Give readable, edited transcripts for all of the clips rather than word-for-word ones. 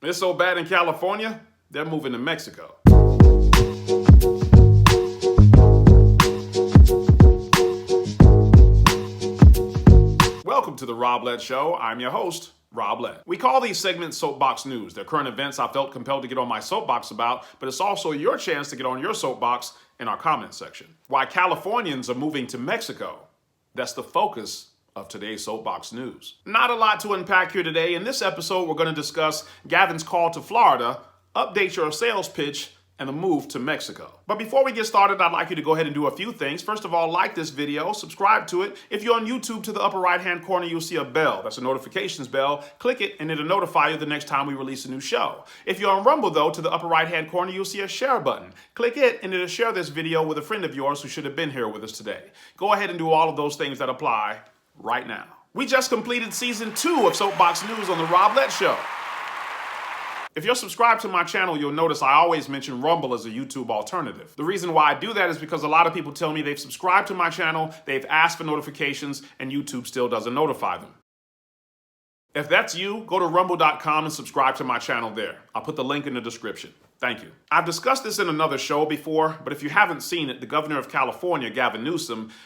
It's so bad in California, they're moving to Mexico. Welcome to the Rob Lett Show. I'm your host, Rob Lett. We call these segments Soapbox News. They're current events I felt compelled to get on my soapbox about, but it's also your chance to get on your soapbox in our comment section. Why Californians are moving to Mexico. That's the focus of today's Soapbox News. Not a lot to unpack here today. In this episode, we're going to discuss Gavin's call to Florida, update your sales pitch, and the move to Mexico. But before we get started, I'd like you to go ahead and do a few things. First of all, like this video, subscribe to it. If you're on YouTube, to the upper right-hand corner, you'll see a bell. That's a notifications bell. Click it, and it'll notify you the next time we release a new show. If you're on Rumble, though, to the upper right-hand corner, you'll see a share button. Click it, and it'll share this video with a friend of yours who should have been here with us today. Go ahead and do all of those things that apply right now. We just completed season 2 of Soapbox News on the Rob Lett Show. If you're subscribed to my channel, you'll notice I always mention Rumble as a YouTube alternative. The reason why I do that is because a lot of people tell me they've subscribed to my channel, they've asked for notifications, and YouTube still doesn't notify them. If that's you, go to rumble.com and subscribe to my channel there. I'll put the link in the description. Thank you. I've discussed this in another show before, but if you haven't seen it, the governor of California, Gavin,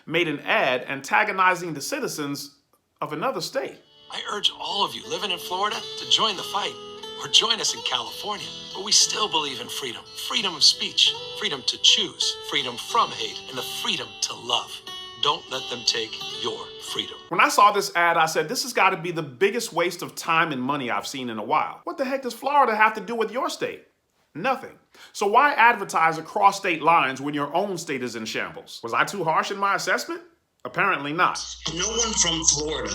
made an ad antagonizing the citizens of another state. I urge all of you living in Florida to join the fight. Or join us in California, but we still believe in freedom. Freedom of speech, freedom to choose, freedom from hate, and the freedom to love. Don't let them take your freedom. When I saw this ad, I said, this has got to be the biggest waste of time and money I've seen in a while. What the heck does Florida have to do with your state? Nothing. So why advertise across state lines when your own state is in shambles? Was I too harsh in my assessment? Apparently not. No one from Florida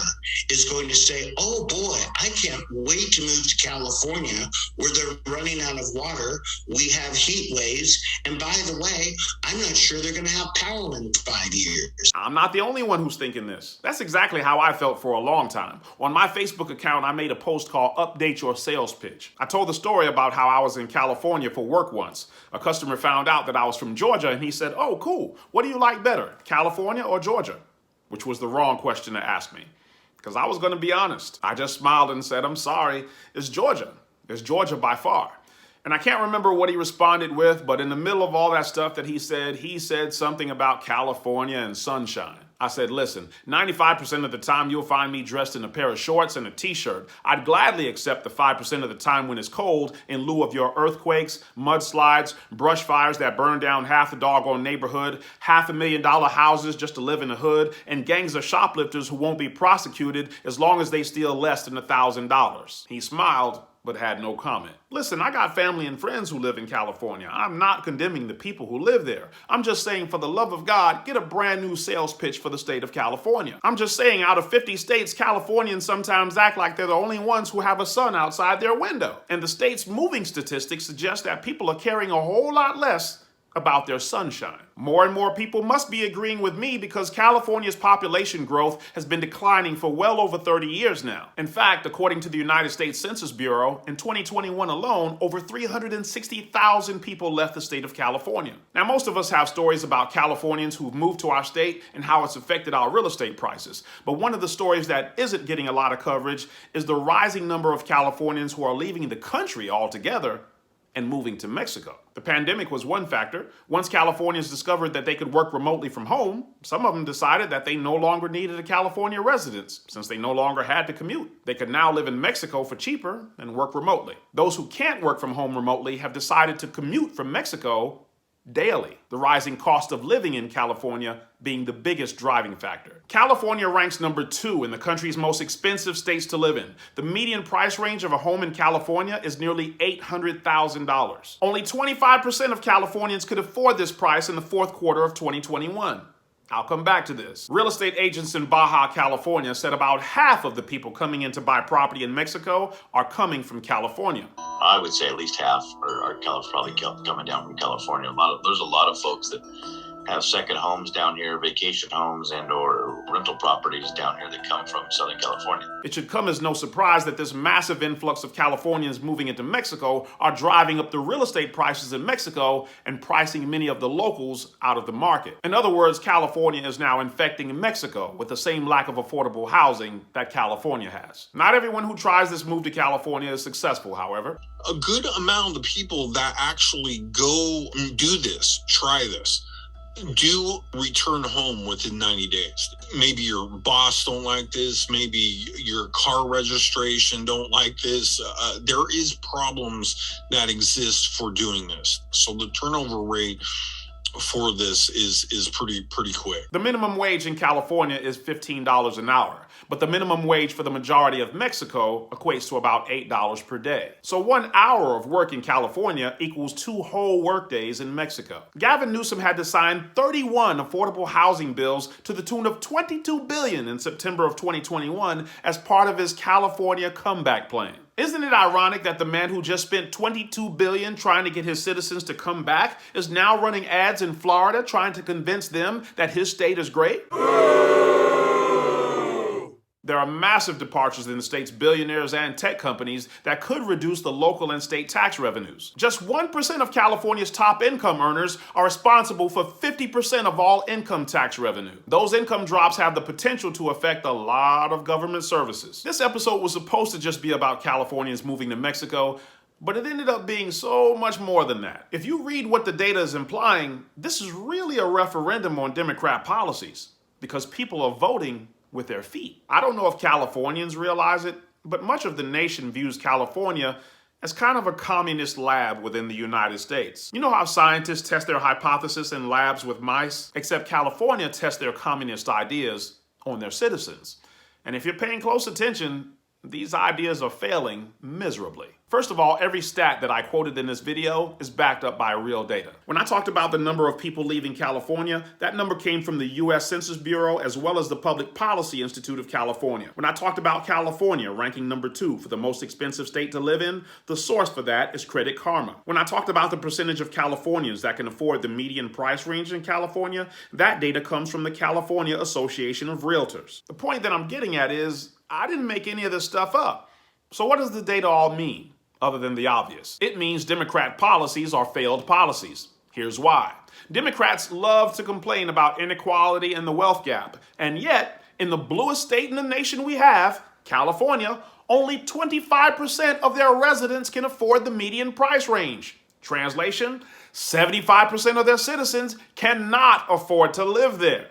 is going to say, oh boy, I can't wait to move to California where they're running out of water. We have heat waves. And by the way, I'm not sure they're going to have power in 5 years. I'm not the only one who's thinking this. That's exactly how I felt for a long time. On my Facebook account, I made a post called Update Your Sales Pitch. I told the story about how I was in California for work once. A customer found out that I was from Georgia and he said, oh, cool. What do you like better, California or Georgia? Which was the wrong question to ask me, because I was going to be honest. I just smiled and said, I'm sorry, it's Georgia. It's Georgia by far. And I can't remember what he responded with, but in the middle of all that stuff that he said something about California and sunshine. I said, listen, 95% of the time you'll find me dressed in a pair of shorts and a t-shirt. I'd gladly accept the 5% of the time when it's cold in lieu of your earthquakes, mudslides, brush fires that burn down half the doggone neighborhood, $500,000 houses just to live in the hood, and gangs of shoplifters who won't be prosecuted as long as they steal less than $1,000. He smiled, but had no comment. Listen, I got family and friends who live in California. I'm not condemning the people who live there. I'm just saying, for the love of God, get a brand new sales pitch for the state of California. I'm just saying, out of 50 states, Californians sometimes act like they're the only ones who have a sun outside their window. And the state's moving statistics suggest that people are caring a whole lot less about their sunshine. More and more people must be agreeing with me because California's population growth has been declining for well over 30 years now. In fact, according to the United States Census Bureau, in 2021 alone, over 360,000 people left the state of California. Now, most of us have stories about Californians who've moved to our state and how it's affected our real estate prices. But one of the stories that isn't getting a lot of coverage is the rising number of Californians who are leaving the country altogether and moving to Mexico. The pandemic was one factor. Once Californians discovered that they could work remotely from home, some of them decided that they no longer needed a California residence since they no longer had to commute. They could now live in Mexico for cheaper and work remotely. Those who can't work from home remotely have decided to commute from Mexico daily. The rising cost of living in California being the biggest driving factor. California ranks number 2 in the country's most expensive states to live in. The median price range of a home in California is nearly $800,000. Only 25% of Californians could afford this price in the fourth quarter of 2021. I'll come back to this. Real estate agents in Baja, California said about half of the people coming in to buy property in Mexico are coming from California. I would say at least half are probably coming down from California. There's a lot of folks that have second homes down here, vacation homes and or rental properties down here that come from Southern California. It should come as no surprise that this massive influx of Californians moving into Mexico are driving up the real estate prices in Mexico and pricing many of the locals out of the market. In other words, California is now infecting Mexico with the same lack of affordable housing that California has. Not everyone who tries this move to California is successful, however. A good amount of the people that actually go and do this, try this, do return home within 90 days. Maybe your boss don't like this. Maybe your car registration don't like this. There is problems that exist for doing this. So the turnover rate for this is pretty quick. The minimum wage in California is $15 an hour, but the minimum wage for the majority of Mexico equates to about $8 per day. So 1 hour of work in California equals 2 whole workdays in Mexico. Gavin Newsom had to sign 31 affordable housing bills to the tune of $22 billion in September of 2021 as part of his California comeback plan. Isn't it ironic that the man who just spent $22 billion trying to get his citizens to come back is now running ads in Florida trying to convince them that his state is great? There are massive departures in the state's billionaires and tech companies that could reduce the local and state tax revenues. Just 1% of California's top income earners are responsible for 50% of all income tax revenue. Those income drops have the potential to affect a lot of government services. This episode was supposed to just be about Californians moving to Mexico, but it ended up being so much more than that. If you read what the data is implying, this is really a referendum on Democrat policies because people are voting with their feet. I don't know if Californians realize it, but much of the nation views California as kind of a communist lab within the United States. You know how scientists test their hypothesis in labs with mice? Except California tests their communist ideas on their citizens. And if you're paying close attention, these ideas are failing miserably. First of all, every stat that I quoted in this video is backed up by real data. When I talked about the number of people leaving California, that number came from the U.S. Census Bureau as well as the Public Policy Institute of California. When I talked about California ranking number 2 for the most expensive state to live in, the source for that is Credit Karma. When I talked about the percentage of Californians that can afford the median price range in California, that data comes from the California Association of Realtors. The point that I'm getting at is, I didn't make any of this stuff up. So what does the data all mean? Other than the obvious. It means Democrat policies are failed policies. Here's why. Democrats love to complain about inequality and the wealth gap. And yet, in the bluest state in the nation we have, California, only 25% of their residents can afford the median price range. Translation, 75% of their citizens cannot afford to live there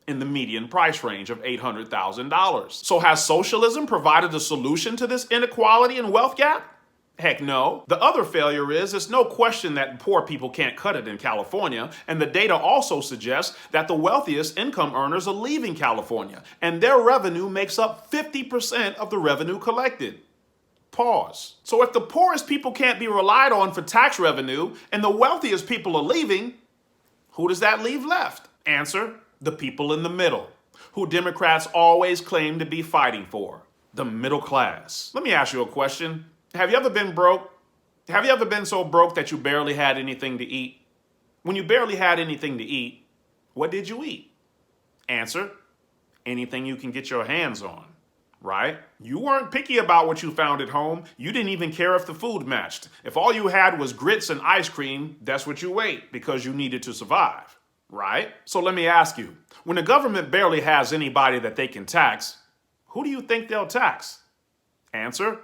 in the median price range of $800,000. So has socialism provided a solution to this inequality and wealth gap? Heck no. The other failure is, it's no question that poor people can't cut it in California, and the data also suggests that the wealthiest income earners are leaving California, and their revenue makes up 50% of the revenue collected. Pause. So if the poorest people can't be relied on for tax revenue, and the wealthiest people are leaving, who does that leave left? Answer, the people in the middle, who Democrats always claim to be fighting for, the middle class. Let me ask you a question. Have you ever been broke? Have you ever been so broke that you barely had anything to eat? When you barely had anything to eat, what did you eat? Answer, anything you can get your hands on, right? You weren't picky about what you found at home. You didn't even care if the food matched. If all you had was grits and ice cream, that's what you ate because you needed to survive, right? So let me ask you, when the government barely has anybody that they can tax, who do you think they'll tax? Answer,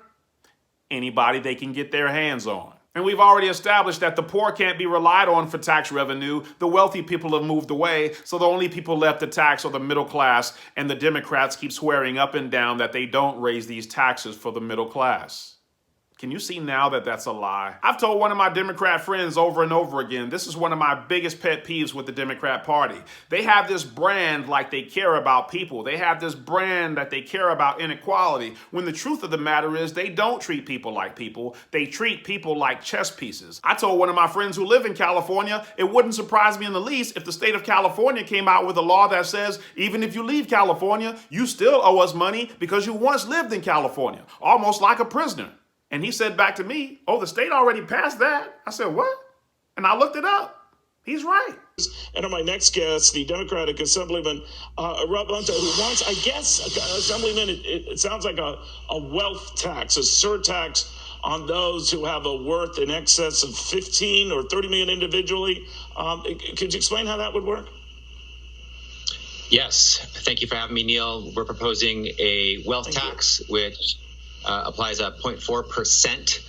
anybody they can get their hands on. And we've already established that the poor can't be relied on for tax revenue. The wealthy people have moved away, so the only people left to tax are the middle class, and the Democrats keep swearing up and down that they don't raise these taxes for the middle class. Can you see now that that's a lie? I've told one of my Democrat friends over and over again, this is one of my biggest pet peeves with the Democrat Party. They have this brand like they care about people. They have this brand that they care about inequality, when the truth of the matter is they don't treat people like people. They treat people like chess pieces. I told one of my friends who live in California, it wouldn't surprise me in the least if the state of California came out with a law that says, even if you leave California, you still owe us money because you once lived in California, almost like a prisoner. And he said back to me, oh, the state already passed that. I said, what? And I looked it up. He's right. And on my next guest, the Democratic Assemblyman Rabunta, who wants, I guess, Assemblyman, it sounds like a wealth tax, a surtax on those who have a worth in excess of 15 or 30 million individually. Could you explain how that would work? Yes. Thank you for having me, Neil. We're proposing a wealth tax, which applies a 0.4%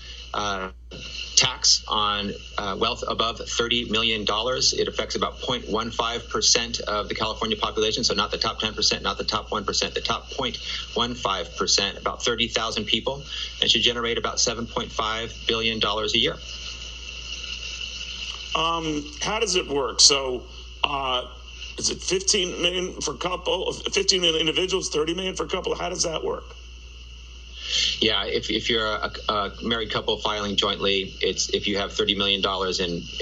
tax on wealth above $30 million. It affects about 0.15% of the California population, so not the top 10%, not the top 1%, the top 0.15%, about 30,000 people, and should generate about $7.5 billion a year. How does it work? So is it 15 million for couple, 15 million individuals, 30 million for couple? How does that work? Yeah, if you're a married couple filing jointly, it's if you have $30 million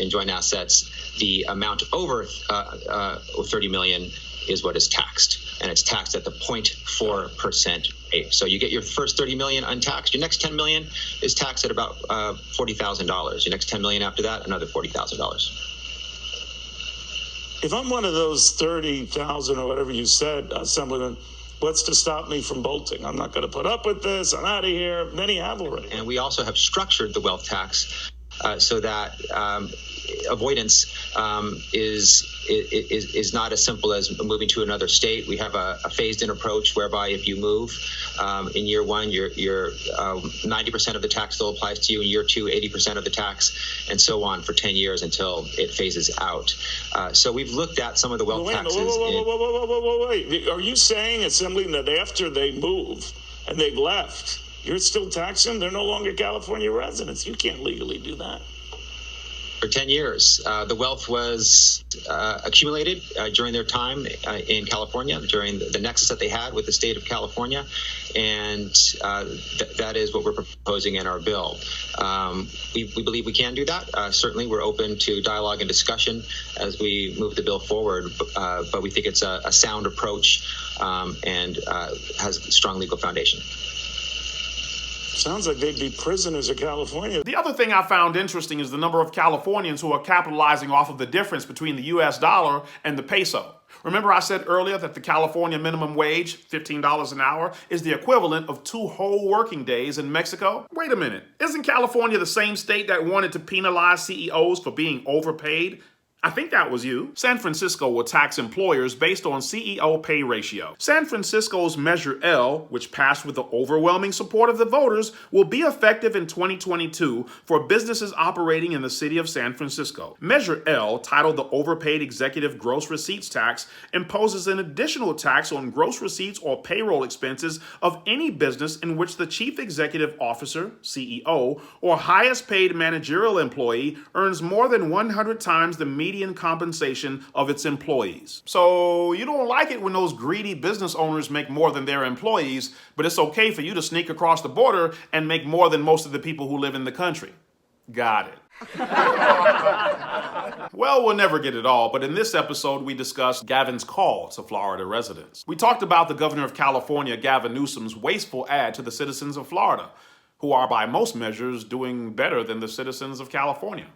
in joint assets, the amount over $30 million is what is taxed, and it's taxed at the 0.4% rate. So you get your first $30 million untaxed. Your next $10 million is taxed at about $40,000. Your next $10 million after that, another $40,000. If I'm one of those 30,000 or whatever you said, Assemblyman, what's to stop me from bolting? I'm not going to put up with this. I'm out of here. Many have already. And we also have structured the wealth tax so that avoidance is not as simple as moving to another state. We have a phased-in approach whereby if you move in year one, you're 90% of the tax still applies to you. In year two, 80% of the tax, and so on for 10 years until it phases out. So we've looked at some of the wealth taxes. Wait. Are you saying, Assemblyman, that after they move and they've left, you're still taxing them? They're no longer California residents. You can't legally do that. For 10 years, the wealth was accumulated during their time in California, during the nexus that they had with the state of California, and that is what we're proposing in our bill. We believe we can do that. Certainly, we're open to dialogue and discussion as we move the bill forward, but we think it's a sound approach and has a strong legal foundation. Sounds like they'd be prisoners of California. The other thing I found interesting is the number of Californians who are capitalizing off of the difference between the US dollar and the peso. Remember I said earlier that the California minimum wage, $15 an hour, is the equivalent of 2 whole working days in Mexico? Wait a minute, isn't California the same state that wanted to penalize CEOs for being overpaid? I think that was you. San Francisco will tax employers based on CEO pay ratio. San Francisco's Measure L, which passed with the overwhelming support of the voters, will be effective in 2022 for businesses operating in the city of San Francisco. Measure L, titled the Overpaid Executive Gross Receipts Tax, imposes an additional tax on gross receipts or payroll expenses of any business in which the chief executive officer, CEO, or highest paid managerial employee earns more than 100 times the median compensation of its employees. So you don't like it when those greedy business owners make more than their employees, but it's okay for you to sneak across the border and make more than most of the people who live in the country. Got it. Well, we'll never get it all, but in this episode, we discussed Gavin's call to Florida residents. We talked about the governor of California, Gavin Newsom's wasteful ad to the citizens of Florida, who are by most measures doing better than the citizens of California.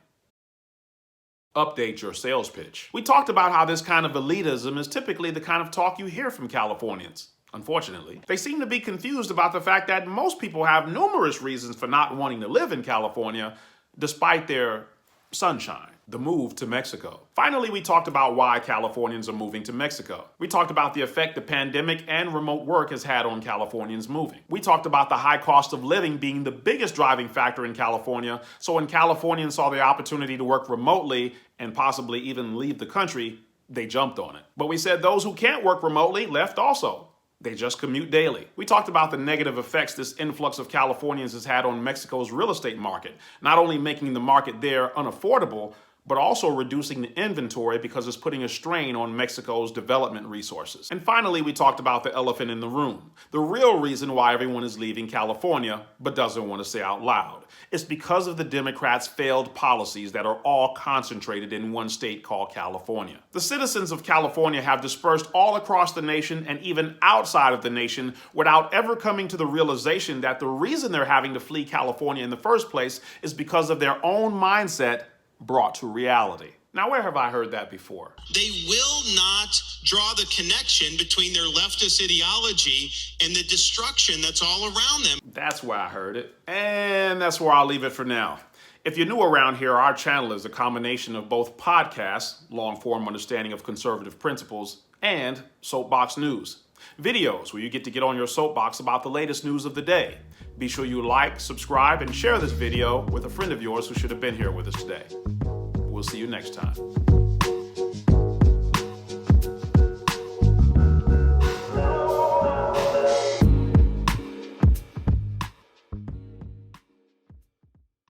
Update your sales pitch. We talked about how this kind of elitism is typically the kind of talk you hear from Californians. Unfortunately, they seem to be confused about the fact that most people have numerous reasons for not wanting to live in California, despite their sunshine, the move to Mexico. Finally, we talked about why Californians are moving to Mexico. We talked about the effect the pandemic and remote work has had on Californians moving. We talked about the high cost of living being the biggest driving factor in California, so when Californians saw the opportunity to work remotely and possibly even leave the country, they jumped on it. But we said those who can't work remotely left also. They just commute daily. We talked about the negative effects this influx of Californians has had on Mexico's real estate market, not only making the market there unaffordable, but also reducing the inventory because it's putting a strain on Mexico's development resources. And finally, we talked about the elephant in the room, the real reason why everyone is leaving California but doesn't want to say out loud. It's because of the Democrats' failed policies that are all concentrated in one state called California. The citizens of California have dispersed all across the nation and even outside of the nation without ever coming to the realization that the reason they're having to flee California in the first place is because of their own mindset brought to reality. Now, where have I heard that before? They will not draw the connection between their leftist ideology and the destruction that's all around them. That's where I heard it, and that's where I'll leave it for now. If you're new around here, our channel is a combination of both podcasts, long-form understanding of conservative principles, and soapbox news. Videos where you get to get on your soapbox about the latest news of the day. Be sure you like, subscribe, and share this video with a friend of yours who should have been here with us today. We'll see you next time.